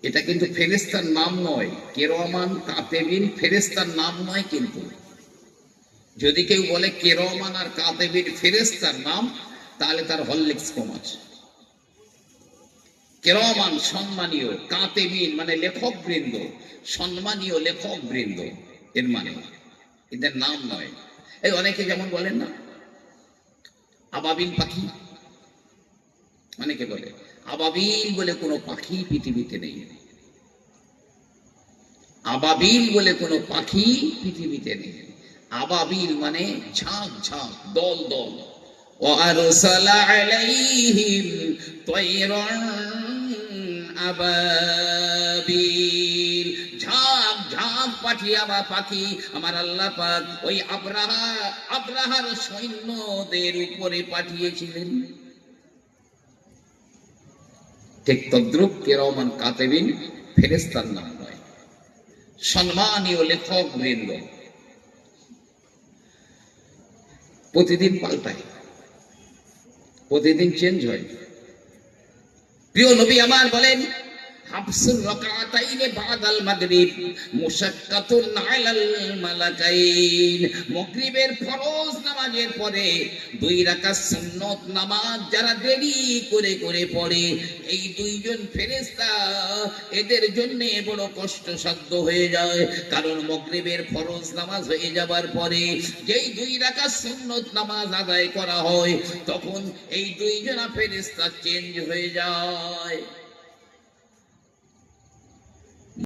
এটা কিন্তু ফেরেশতার নাম নয়, কিরামান কাতিবিন ফেরেশতার নাম নয়। কিন্তু যদি কেউ বলে কিরামান আর কাতিবিন ফেরেশতার নাম, তাহলে তার হরলিক্স কম আছে। কিরামান সম্মানীয়, কাতিবিন মানে লেখক বৃন্দ, সম্মানীয় লেখক বৃন্দ, এর মানে এদের নাম নয়। এই অনেকে যেমন বলেন না আবাবিল পাখি, অনেকে বলে আবাবিল বলে কোনো পাখি পৃথিবীতে নেই। আবাবিল বলে কোনো পাখি পৃথিবীতে নেই। আবাবিল মানে ঝাঁক ঝাঁক, দল দল। ওয়ারসালা আলাইহিম তায়রান আবাবিল, ঝাঁক ঝাঁক পাখি আমার আল্লাহ পাক ওই আব্রাহার সৈন্যদের উপরে পাঠিয়েছিলেন। ঠিক তদ্রুপ কিরামান কাতিবিন ফেরেশতার নাম নয়, সম্মানীয় লেখক বৃন্দ। প্রতিদিন পাল্টায়, প্রতিদিন চেঞ্জ হয়। প্রিয় নবী আমার বলেন হাফসুল রাকাতাইনে বাদাল মাগরিব মুশাক্কাতুন আলাল মালাকাইন, মাগরিবের ফরজ নামাজের পরে 2 রাকাত সুন্নত নামাজ যারা দেরি করে করে পড়ে, এই দুইজন ফেরেশতা এদের জন্য বড় কষ্টসাধ্য হয়ে যায়। কারণ মাগরিবের ফরজ নামাজ হয়ে যাবার পরে যেই 2 রাকাত সুন্নত নামাজ আদায় করা হয়, তখন এই দুইজনা ফেরেশতা চেঞ্জ হয়ে যায়।